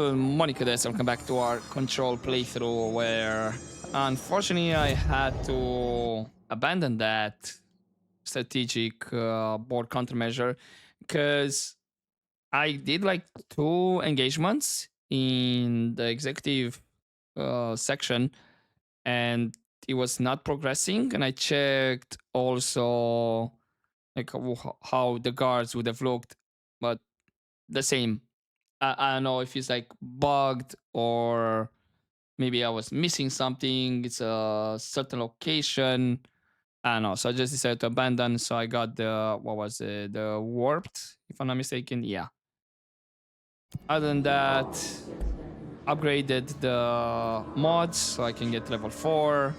people, Monica Des, welcome back to our control playthrough where unfortunately I had to abandon that strategic board countermeasure because I did like 2 engagements in the executive section and it was not progressing, and I checked also like how the guards would have looked, but the same. I don't know if it's like bugged or maybe I was missing something. It's a certain location. I don't know. So I just decided to abandon. So I got the, what was it? The warped, if I'm not mistaken. Yeah. Other than that, upgraded the mods so I can get level 4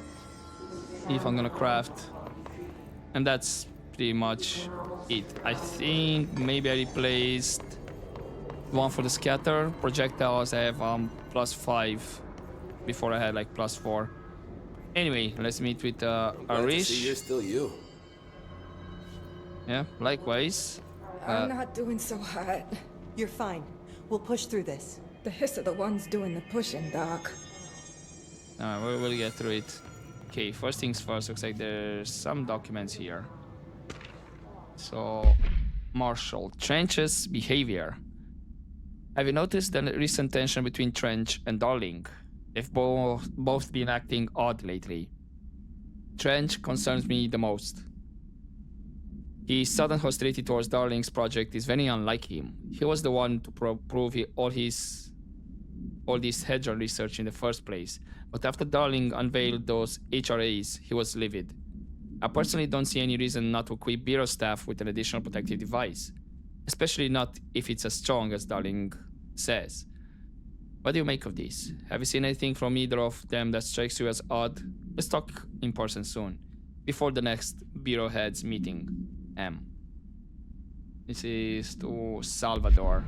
if I'm gonna craft. And that's pretty much it. I think maybe I replaced one for the scatter projectiles. I have +5 before I had like +4. Anyway, let's meet with Arish. See, you're still you. Yeah, likewise. I'm not doing so hot. You're fine. We'll push through this. The hiss are the ones doing the pushing, Doc. We'll get through it. Okay, first things first. Looks like there's some documents here. So, Marshall, Trench's behavior. Have you noticed the recent tension between Trench and Darling? They've both been acting odd lately. Trench concerns me the most. His sudden hostility towards Darling's project is very unlike him. He was the one to prove all this Hedgehog research in the first place, but after Darling unveiled those HRAs, he was livid. I personally don't see any reason not to equip Bureau staff with an additional protective device, especially not if it's as strong as Darling says. What do you make of this? Have you seen anything from either of them that strikes you as odd? Let's talk in person soon, before the next Bureau heads meeting. This is to Salvador.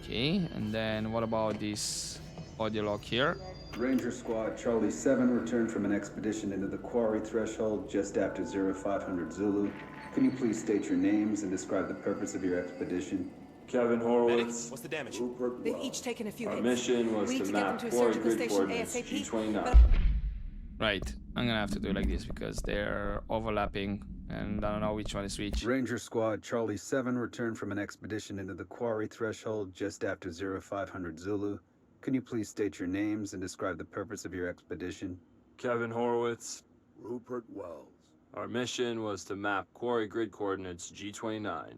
Okay, and then what about this audio log here? Ranger Squad Charlie 7 returned from an expedition into the quarry threshold just after 0500 Zulu. Can you please state your names and describe the purpose of your expedition? Kevin Horowitz. What's the damage? They've each taken a few Our hits. mission was We to need to get them map to a quarry surgical grid station coordinates ASAP. G29. Right, I'm gonna have to do it like this because they're overlapping and I don't know which one is which. Ranger Squad Charlie 7 returned from an expedition into the quarry threshold just after 0500 Zulu. Can you please state your names and describe the purpose of your expedition? Kevin Horowitz. Rupert Wells. Our mission was to map quarry grid coordinates G29.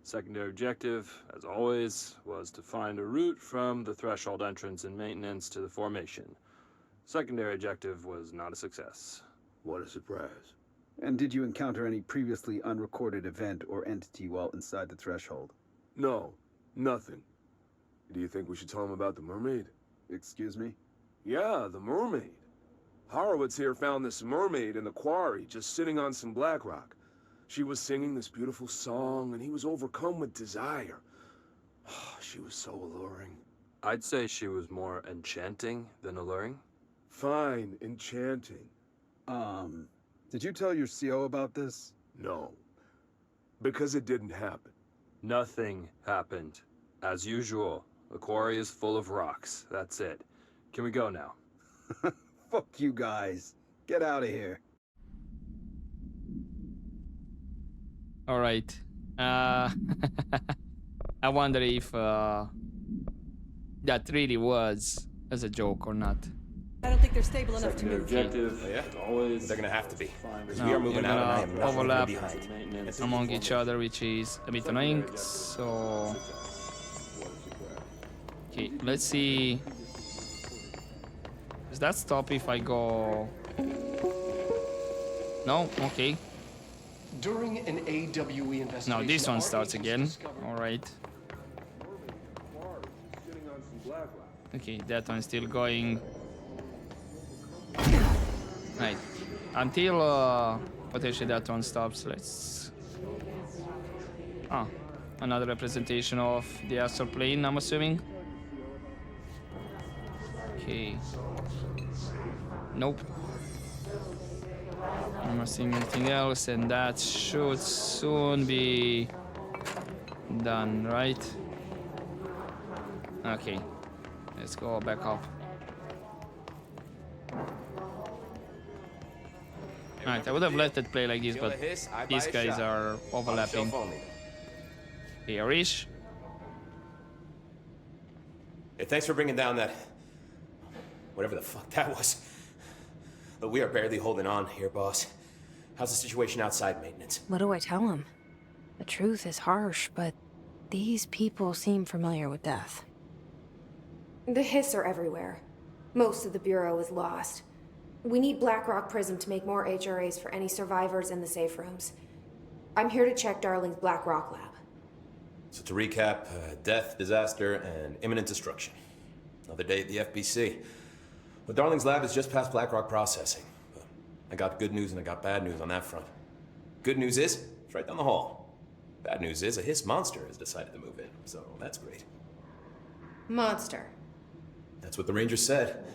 Secondary objective, as always, was to find a route from the threshold entrance and maintenance to the formation. Secondary objective was not a success. What a surprise. And did you encounter any previously unrecorded event or entity while inside the threshold? No, nothing. Do you think we should tell him about the mermaid? Excuse me? Yeah, the mermaid. Horowitz here found this mermaid in the quarry, just sitting on some black rock. She was singing this beautiful song, and he was overcome with desire. She was so alluring. I'd say she was more enchanting than alluring. Fine, enchanting. Did you tell your CO about this? No, because it didn't happen. Nothing happened. As usual, the quarry is full of rocks. That's it. Can we go now? Fuck you guys. Get out of here. All right. I wonder if that really was as a joke or not. I don't think they're stable enough to Secondary move. objective, Yeah? as always. They're gonna have to be. Because No, we are moving you're out and I gonna am not leaving overlap behind. Maintenance. among each other, which is a bit annoying. So, okay, let's see. Does that stop if I go? No? Okay. During an AWE investigation, Now this one our starts agents again. discovered- All right. Okay, that one's still going. Right. Until potentially that one stops, let's... Ah, another representation of the astral plane, I'm assuming. Okay. Nope. I'm not seeing anything else, and that should soon be done, right? Okay, let's go back up. Alright, I would have let it play like this, but these guys are overlapping. Hey, Arish. Hey, thanks for bringing down that... whatever the fuck that was. But we are barely holding on here, boss. How's the situation outside maintenance? What do I tell him? The truth is harsh, but these people seem familiar with death. The hiss are everywhere. Most of the Bureau is lost. We need Blackrock Prism to make more HRAs for any survivors in the safe rooms. I'm here to check Darling's Blackrock lab. So to recap, death, disaster, and imminent destruction. Another day at the FBC. But Darling's lab is just past Blackrock processing. But I got good news and I got bad news on that front. Good news is, it's right down the hall. Bad news is, a hiss monster has decided to move in, so that's great. Monster. That's what the Rangers said.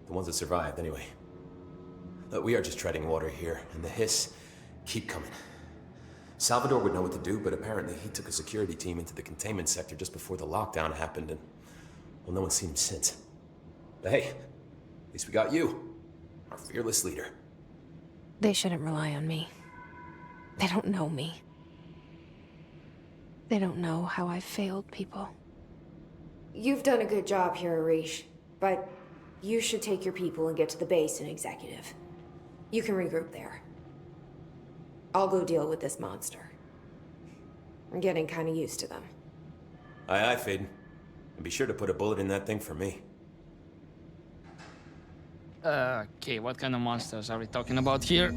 The ones that survived, anyway. But we are just treading water here, and the hiss keep coming. Salvador would know what to do, but apparently he took a security team into the containment sector just before the lockdown happened, and, well, no one's seen him since. But hey, at least we got you, our fearless leader. They shouldn't rely on me. They don't know me. They don't know how I've failed people. You've done a good job here, Arish, but you should take your people and get to the base in Executive. You can regroup there. I'll go deal with this monster. I'm getting kind of used to them. Aye, aye, Faden. And be sure to put a bullet in that thing for me. Okay, what kind of monsters are we talking about here?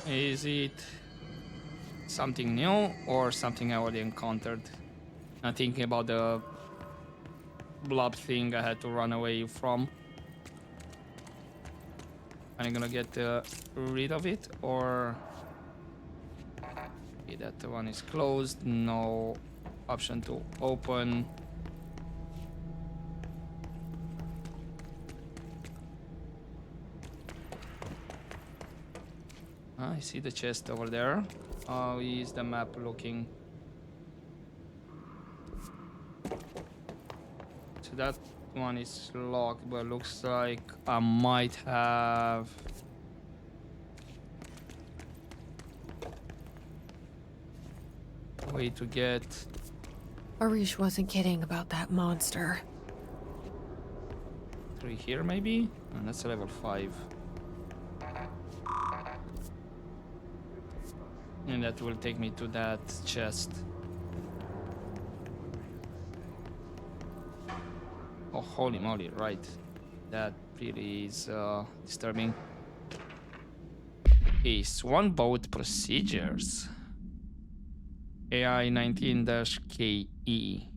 Is it something new or something I already encountered? I'm thinking about the blob thing I had to run away from. Am I gonna get rid of it, or... Okay, that one is closed, no option to open. I see the chest over there. How is the map looking? So that one is locked, but looks like I might have... a way to get... Arish wasn't kidding about that monster. through here, maybe? And that's a level 5. And that will take me to that chest. Oh, holy moly, right. That really is disturbing. Okay, Swan Boat Procedures. AI 19-KE.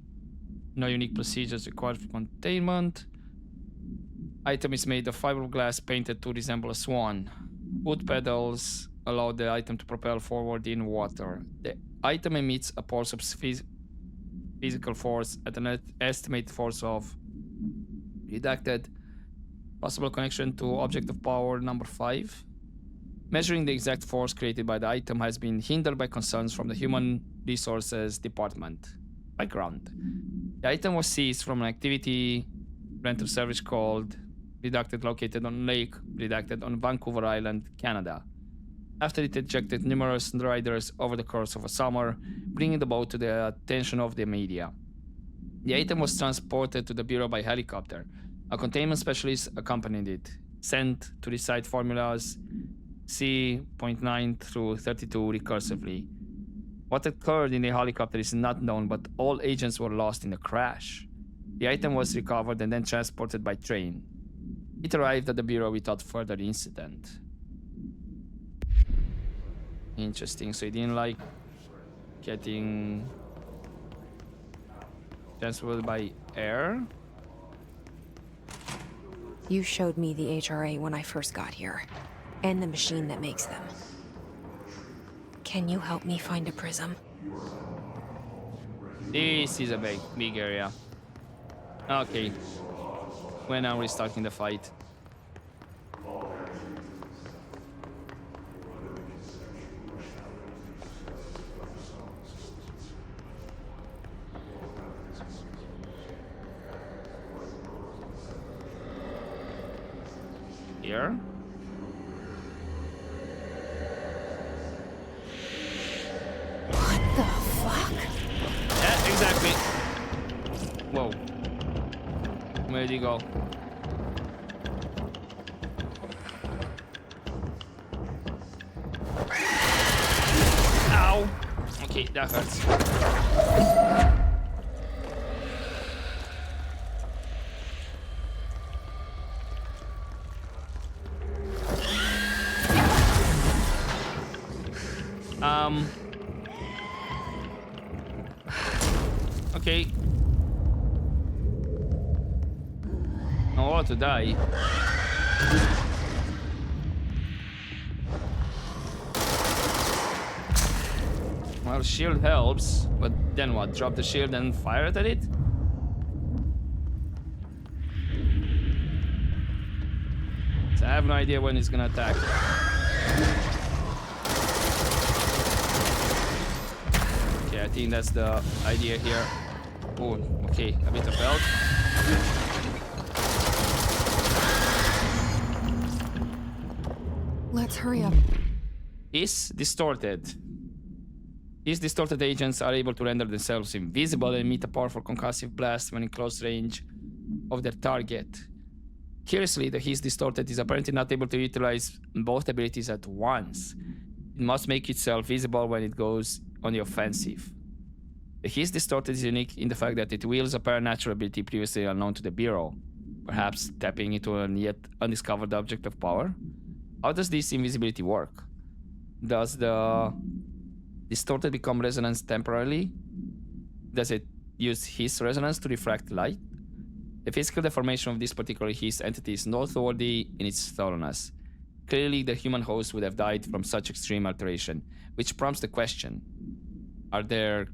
No unique procedures required for containment. Item is made of fiberglass painted to resemble a swan. Wood pedals allow the item to propel forward in water. The item emits a pulse of physical force at an estimated force of redacted. Possible connection to object of power number 5. Measuring the exact force created by the item has been hindered by concerns from the Human Resources Department. Background. The item was seized from an activity rental service called Redacted, located on Lake Redacted on Vancouver Island, Canada. After it ejected numerous riders over the course of a summer, bringing the boat to the attention of the media. The item was transported to the Bureau by helicopter. A containment specialist accompanied it, sent to recite formulas C.9 through 32 recursively. What occurred in the helicopter is not known, but all agents were lost in the crash. The item was recovered and then transported by train. It arrived at the Bureau without further incident. Interesting, so he didn't like getting transported by air? You showed me the HRA when I first got here, and the machine that makes them. Can you help me find a prism? This is a big area. Okay. When are we starting the fight? here. What the fuck? Yeah, exactly. Whoa. Where did he go? Ow! Okay, that hurts. Okay. I want to die. Well, shield helps, but then what? Drop the shield and fire it at it? So I have no idea when it's gonna attack. Okay, I think that's the idea here. Oh, okay, a bit of health. Let's hurry up. Is distorted. These distorted agents are able to render themselves invisible and emit a powerful concussive blast when in close range of their target. Curiously, the Hiss Distorted is apparently not able to utilize both abilities at once. It must make itself visible when it goes on the offensive. The Hiss Distorted is unique in the fact that it wields a paranatural ability previously unknown to the Bureau, perhaps tapping into a yet undiscovered object of power. How does this invisibility work? Does the Distorted become resonance temporarily? Does it use Hiss resonance to refract light? The physical deformation of this particular Hiss entity is noteworthy in its thoroughness. Clearly, the human host would have died from such extreme alteration, which prompts the question: Are the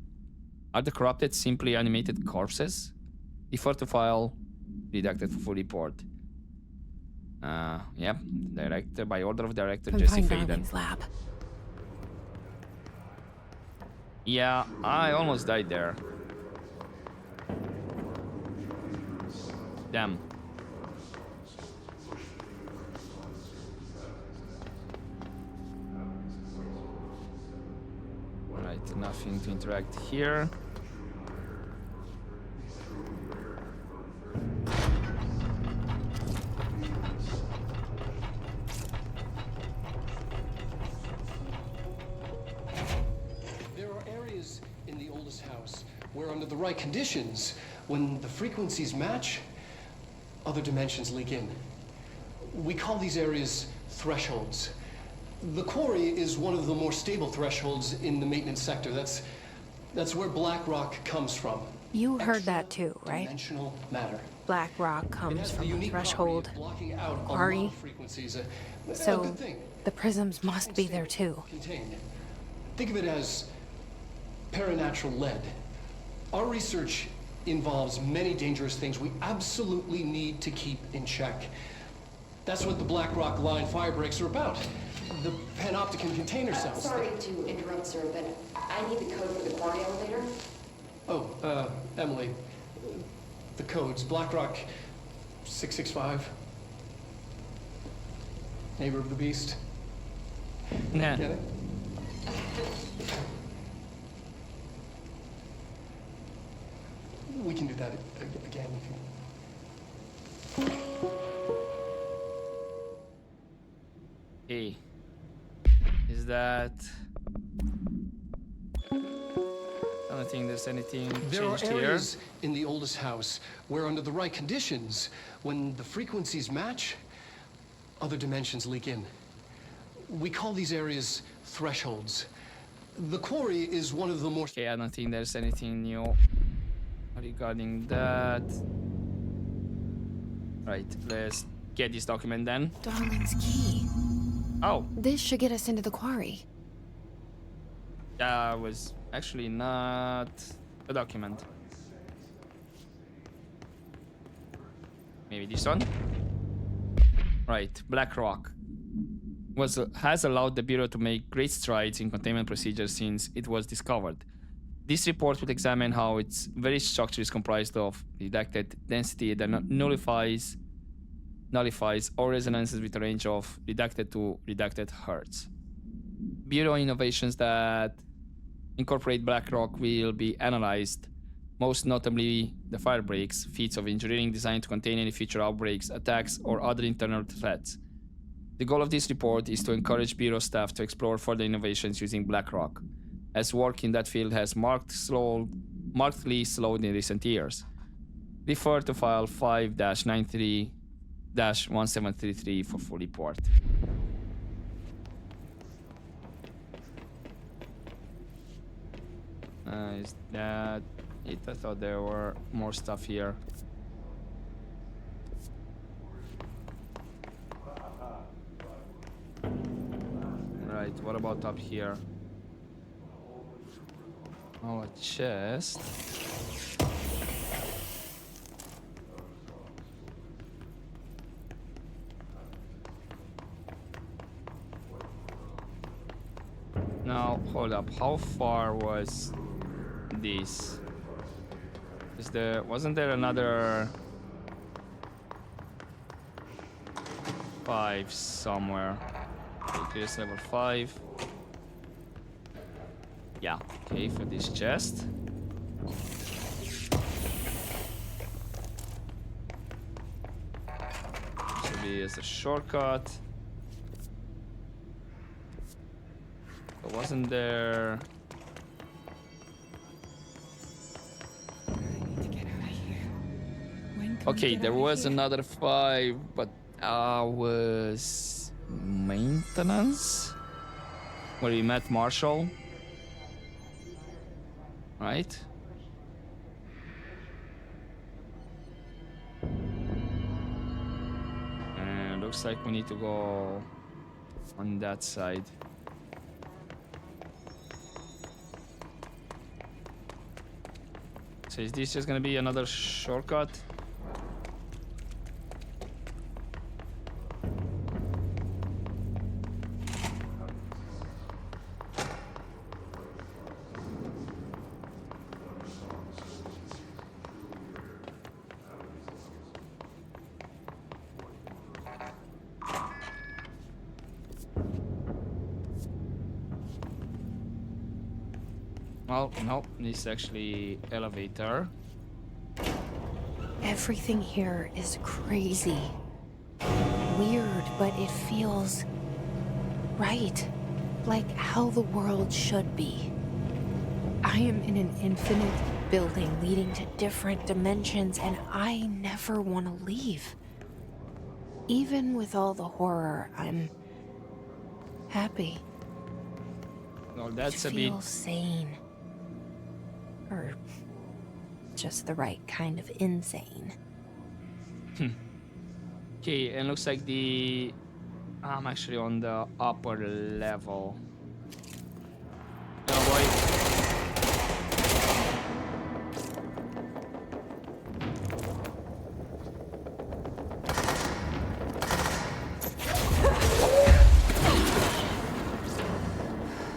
corrupted simply animated corpses? Defer to file, redacted for full report. Yep, director by order of director Jesse Find Faden. Darling's lab. Yeah, I almost died there. Damn. Right, nothing to interact here. There are areas in the oldest house where, under the right conditions, when the frequencies match, other dimensions leak in. We call these areas thresholds. The quarry is one of the more stable thresholds in the maintenance sector. That's where black rock comes from. You heard that too, right? Dimensional matter. Black rock It comes has the from a unique threshold. property of blocking out a quarry. lot of frequencies. A So good thing. the prisms must be there too. Contained. Think of it as paranatural lead. Our research involves many dangerous things we absolutely need to keep in check. That's what the Black Rock Line fire breaks are about. The panopticon container cells. Sorry to interrupt, sir, but I need the code for the quarry elevator. Oh, Emily. The codes. Black Rock 665. Neighbor of the Beast. Nah. Get it? We can do that again if you... Hey. Is that... I don't think there's anything There are changed here. areas in the oldest house where, under the right conditions, when the frequencies match, other dimensions leak in. We call these areas thresholds. The quarry is one of the more... Okay, I don't think there's anything new regarding that. Right, let's get this document then. Darling's key. Oh, This should get us into the quarry. that was actually not a document. Maybe this one? Right, Black Rock has allowed the Bureau to make great strides in containment procedures since it was discovered. This report would examine how its very structure is comprised of redacted density that nullifies nullifies all resonances with a range of redacted to redacted hertz. Bureau innovations that incorporate BlackRock will be analyzed, most notably the fire breaks, feats of engineering designed to contain any future outbreaks, attacks, or other internal threats. The goal of this report is to encourage Bureau staff to explore further innovations using BlackRock, as work in that field has markedly slowed in recent years. Refer to file 5-93-1733 for full report. Is that it? I thought there were more stuff here. Right, what about up here? Oh, a chest. Now, hold up. How far was this? Wasn't there another 5 somewhere? Okay, here's level 5. Yeah, okay, for this chest. Should be as a shortcut. But wasn't there? Okay, there was another 5, but was maintenance where we met Marshall, right? And looks like we need to go on that side. So is this just gonna be another shortcut? Well, no, this is actually elevator. Everything here is crazy. Weird, but it feels right. Like how the world should be. I am in an infinite building leading to different dimensions, and I never want to leave. Even with all the horror, I'm happy. No, that's to a feel bit sane. Or just the right kind of insane. okay, and looks like I'm actually on the upper level. Oh boy.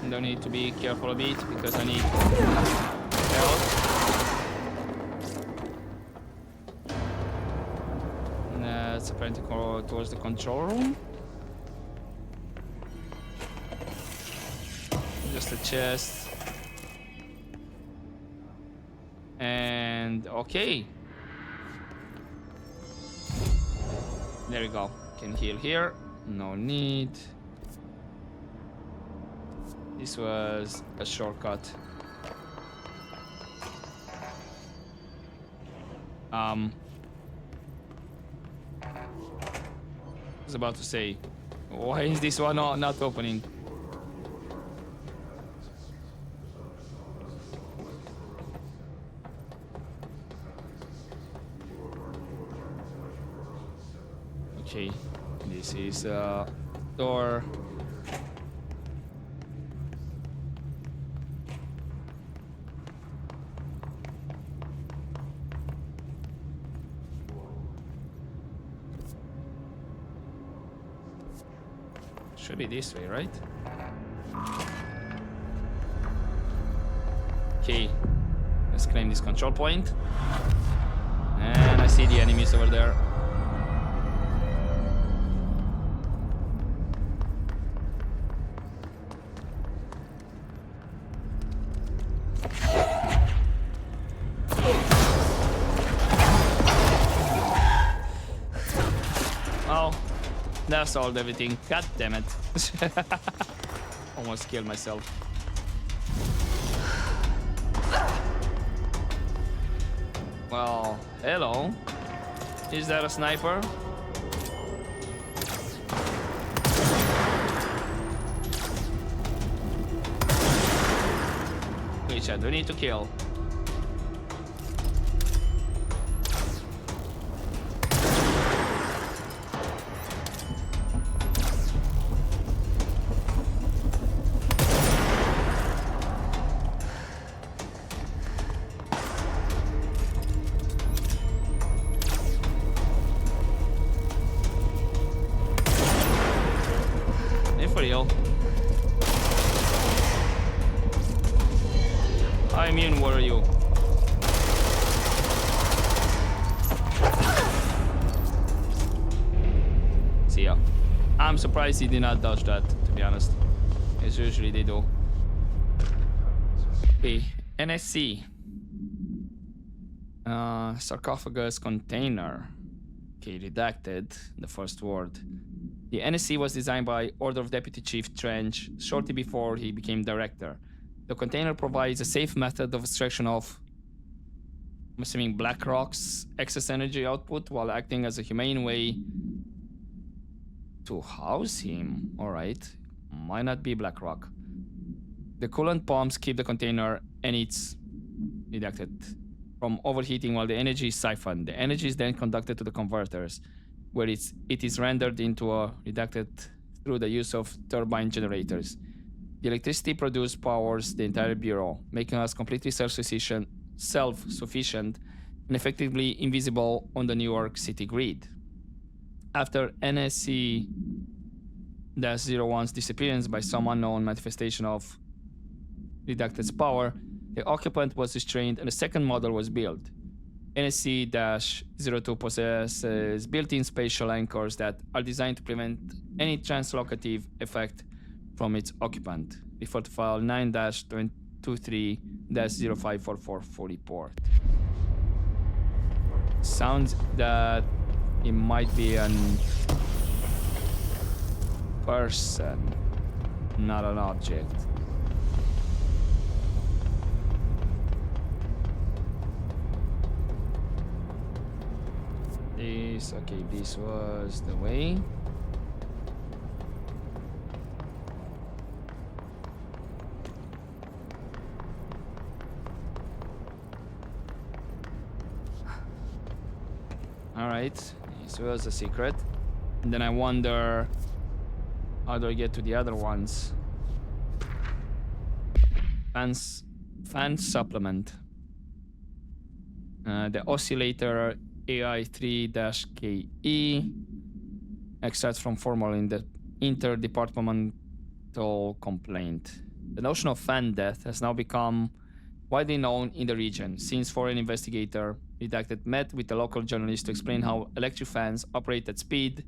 Don't need to be careful a bit because I need help. Let's apparently go towards the control room. Just a chest. And okay. There we go. Can heal here. No need. This was a shortcut. I was about to say, why is this one not opening? Okay, this is a door. Should be this way, right? Okay, let's claim this control point. And I see the enemies over there. Yeah, solved everything. God damn it. Almost killed myself. Well, hello. Is that a sniper? Which I do need to kill. For real. I mean, where are you? See ya. I'm surprised he did not dodge that, to be honest. As usually they do. Okay, NSC. Sarcophagus container. Okay, redacted, the first word. The NSC was designed by order of Deputy Chief Trench shortly before he became director. The container provides a safe method of extraction of, I'm assuming, BlackRock's excess energy output while acting as a humane way to house him. Alright, might not be BlackRock. The coolant pumps keep the container and its redacted from overheating while the energy is siphoned. The energy is then conducted to the converters, where it is rendered into a redacted through the use of turbine generators. The electricity produced powers the entire bureau, making us completely self-sufficient and effectively invisible on the New York City grid. After NSC-01's disappearance by some unknown manifestation of redacted's power, the occupant was restrained and a second model was built. NSC-02 possesses built-in spatial anchors that are designed to prevent any translocative effect from its occupant. Refer to file 9-23-0544 report. Sounds that it might be an person, not an object. Okay, this was the way. Alright, this was a secret. And then I wonder, how do I get to the other ones? Fan supplement. The oscillator AI3-KE extracts from formal in the interdepartmental complaint. The notion of fan death has now become widely known in the region, since foreign investigator redacted met with a local journalist to explain how electric fans operate at speed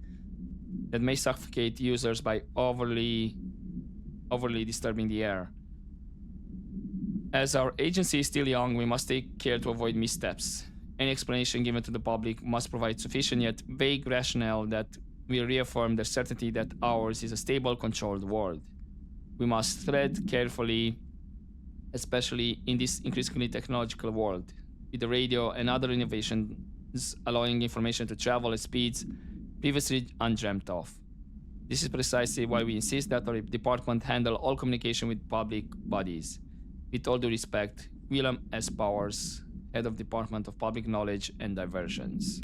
that may suffocate users by overly disturbing the air. As our agency is still young, we must take care to avoid missteps. Any explanation given to the public must provide sufficient yet vague rationale that will reaffirm the certainty that ours is a stable, controlled world. We must tread carefully, especially in this increasingly technological world, with the radio and other innovations allowing information to travel at speeds previously undreamt of. This is precisely why we insist that our department handle all communication with public bodies. With all due respect, William S. Powers, Head of Department of Public Knowledge and Diversions.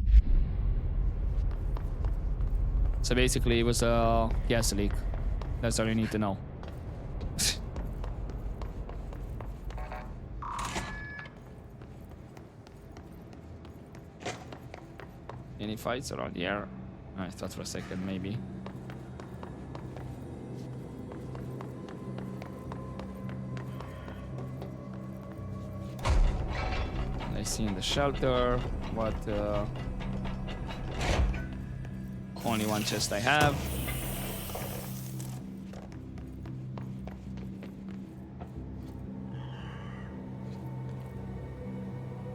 So basically it was a gas leak. That's all you need to know. Any fights around here? I thought for a second maybe. I see in the shelter what only one chest I have.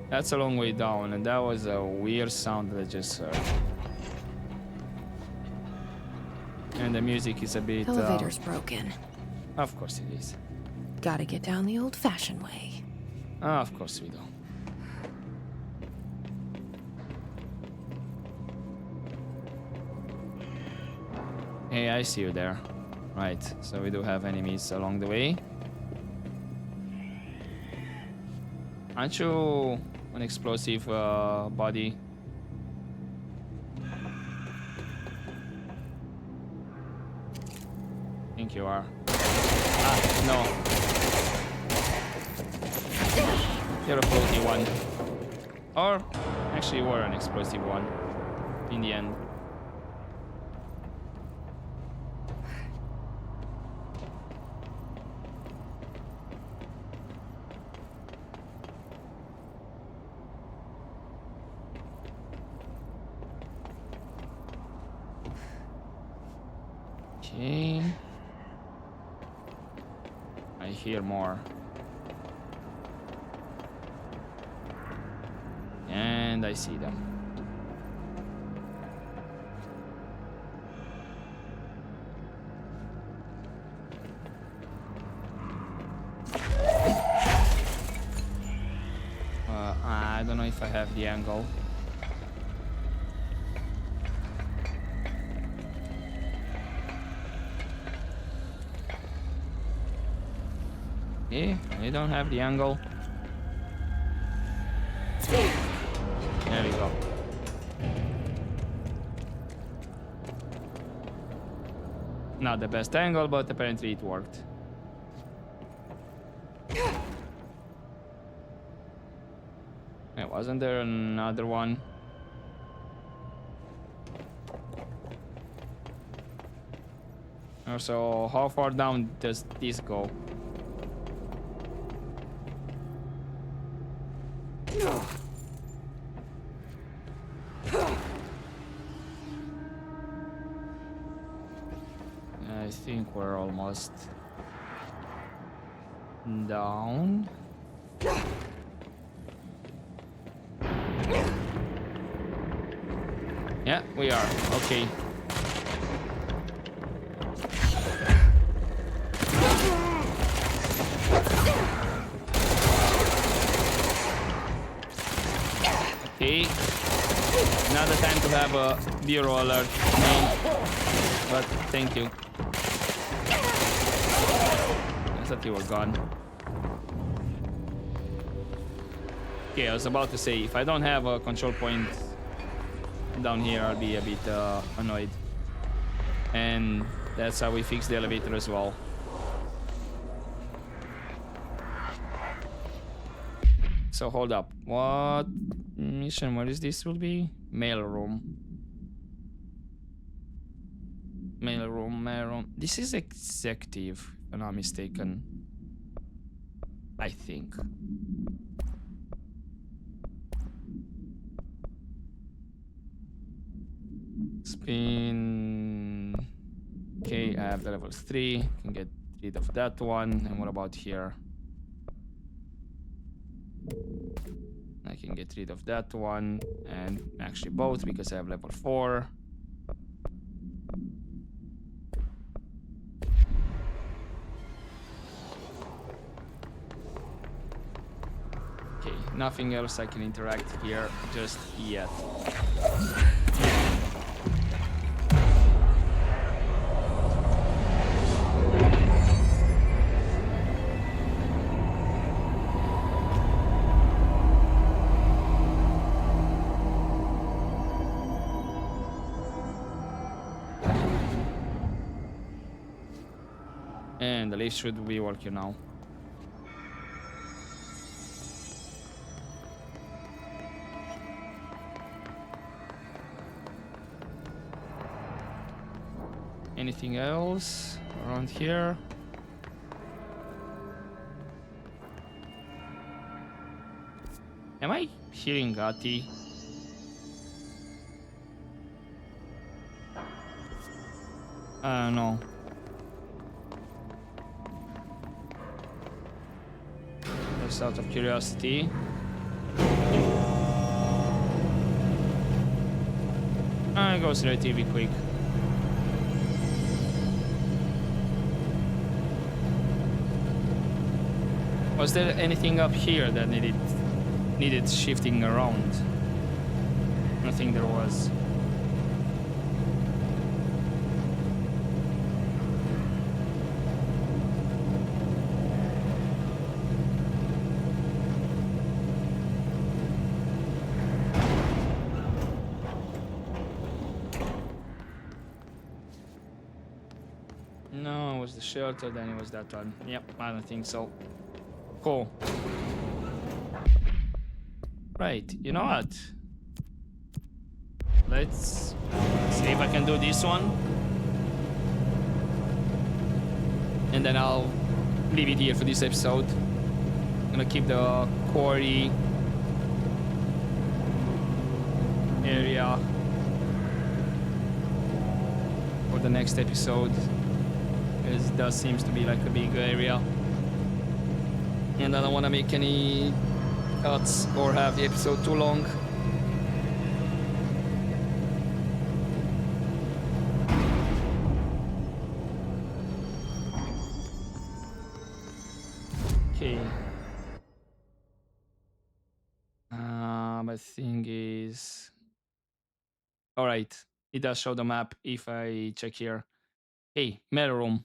That's a long way down, and that was a weird sound that I just heard. the music is a bit... Elevator's broken. Of course it is. Gotta get down the old-fashioned way. Of course we do. Hey, I see you there. Right, so we do have enemies along the way. Aren't you an explosive body? I think you are. Ah, no. You're a floaty one. Or, actually you were an explosive one. In the end. Okay. I hear more. And I see them. I don't know if I have the angle. Okay, I don't have the angle. There we go. Not the best angle, but apparently it worked. Hey, wasn't there another one? Also, how far down does this go? I think we're almost down. Yeah, we are. Okay. Okay. Now the time to have a zero alert. But thank you. I thought you were gone. Okay, I was about to say, if I don't have a control point down here, I'll be a bit annoyed. And that's how we fix the elevator as well. So hold up. What mission? What is this? Will be mail room. Mail room. Mail room. This is executive, if I'm not mistaken. I think. Spin. Okay, I have the level 3. Can get rid of that one. And what about here? I can get rid of that one, and actually both because I have level 4. Okay, nothing else I can interact here just yet. And the lift should be working now. Anything else around here? Am I hearing Gatti? I don't know. Just out of curiosity. It goes relatively quick. Was there anything up here that needed shifting around? I think there was. No, it was the shelter, then it was that one. Yep, I don't think so. Cool. Right, you know what? Let's see if I can do this one. And then I'll leave it here for this episode. I'm gonna keep the quarry area for the next episode. It does seems to be like a big area. And I don't want to make any cuts or have the episode too long. Okay. But thing is... Alright, it does show the map if I check here. Hey, mail room.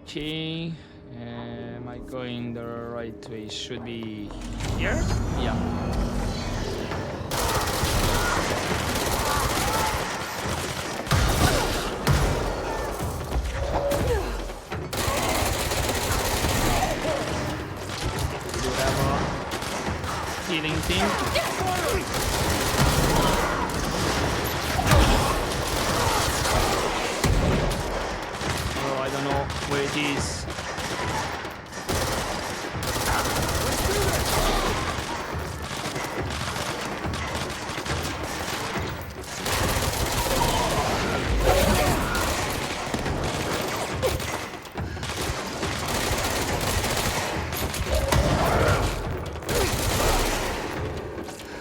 Okay, am I going the right way? Should be here? Yeah. Do have a healing thing? I don't know where it is.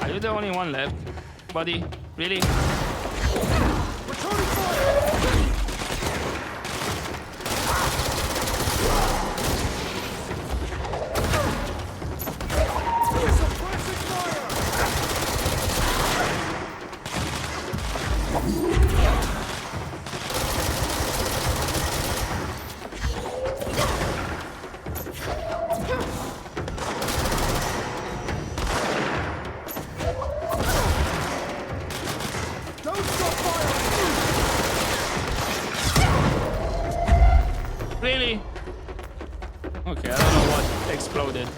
Are you the only one left, buddy? Really? Really? Okay, I don't know what exploded.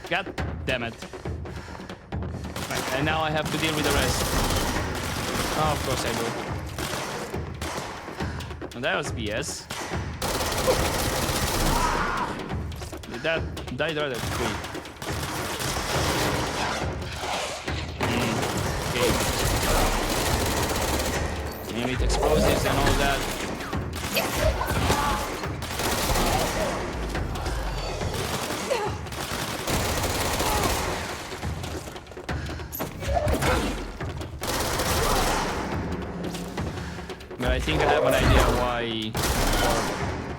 God damn it. Right, and now I have to deal with the rest. Oh, of course I do. And that was BS. That died rather quick. Okay. Name it explosives and all that. But I think I have an idea why or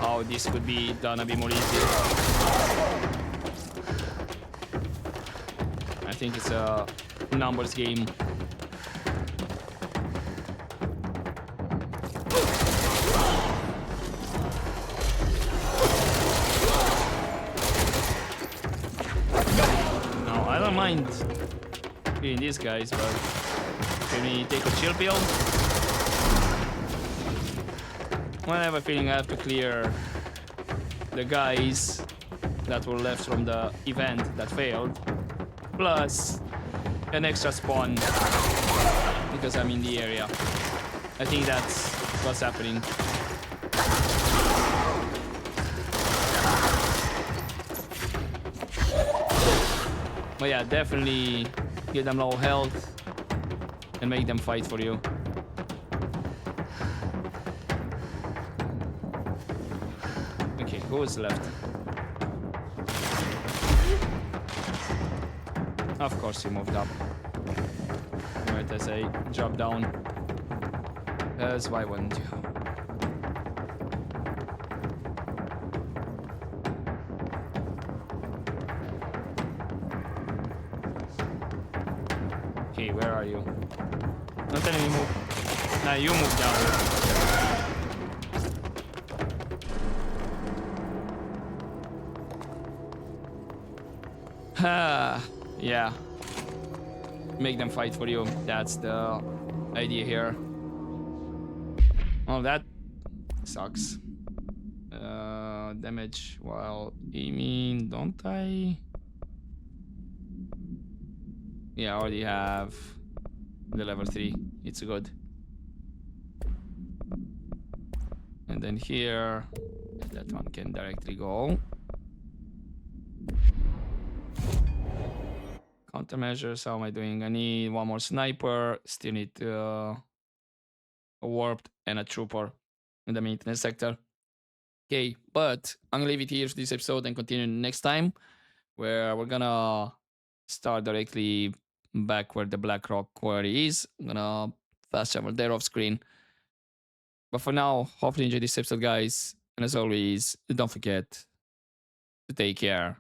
how this could be done a bit more easy. I think it's a numbers game. Now I don't mind killing these guys, but can we take a chill pill? Well, I have a feeling I have to clear the guys that were left from the event that failed, plus an extra spawn because I'm in the area. I think that's what's happening. But yeah, definitely get them low health and make them fight for you. Okay, who is left? Of course he moved up. Right as I drop down. Because why wouldn't you? Okay, where are you? Don't tell me move. Nah, you move down here. Yeah. Make them fight for you. That's the idea here. Oh, that sucks. Damage while aiming, don't I? Yeah, I already have the level 3. It's good. And then here, that one can directly go. Countermeasures, how am I doing? I need one more sniper. Still need a warped and a trooper in the maintenance sector. Okay, but I'm gonna leave it here for this episode and continue next time, where we're gonna start directly back where the Black Rock quarry is. I'm gonna fast travel there off screen. But for now, hopefully you enjoyed this episode, guys. And as always, don't forget to take care.